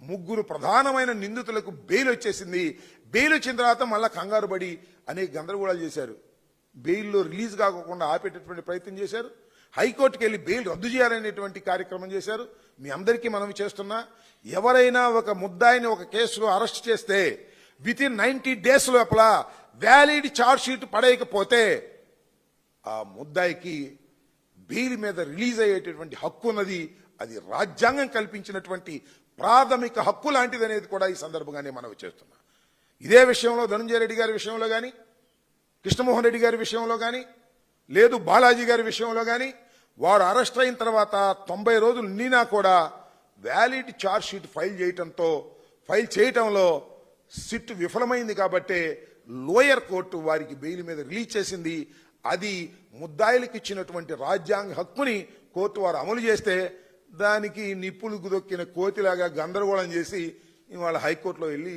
ముగ్గురు ప్రధానమైన నిందితులకు బెయిల్ వచ్చేసింది. బెయిల్ వచ్చిన తర్వాత మళ్ళా కంగారు పడి అనేక గందరగోళాలు చేశారు. బెయిల్లో రిలీజ్ కాకుండా ఆపేటటువంటి ప్రయత్నం చేశారు. హైకోర్టుకి వెళ్ళి బెయిల్ రద్దు చేయాలనేటువంటి కార్యక్రమం చేశారు. మీ అందరికీ మనవి చేస్తున్నా, ఎవరైనా ఒక ముద్దాయిని ఒక కేసులో అరెస్ట్ చేస్తే వితిన్ 90 days లోపల వ్యాలిడ్ ఛార్జ్ షీట్ పడేయకపోతే ఆ ముద్దాయికి బెయిల్ మీద రిలీజ్ అయ్యేటటువంటి హక్కు ఉన్నది. అది రాజ్యాంగం కల్పించినటువంటి ప్రాథమిక హక్కు లాంటిది అనేది కూడా ఈ సందర్భంగానే మనవి చేస్తున్నా. ఇదే విషయంలో ధనంజయ రెడ్డి గారి విషయంలో కానీ, కృష్ణమోహన్ రెడ్డి గారి విషయంలో కానీ, లేదు బాలాజీ గారి విషయంలో కానీ వారు అరెస్ట్ అయిన తర్వాత 90 రోజులు నిండినా కూడా వ్యాలిడ్ ఛార్జ్ షీట్ ఫైల్ చేయటంలో సిట్ విఫలమైంది. కాబట్టి లోయర్ కోర్టు వారికి బెయిల్ మీద రిలీజ్ చేసింది. అది ముద్దాయిలకు ఇచ్చినటువంటి రాజ్యాంగ హక్కుని కోర్టు వారు అమలు చేస్తే దానికి నిప్పులు దొక్కిన కోతిలాగా గందరగోళం చేసి ఇవాళ హైకోర్టులో వెళ్ళి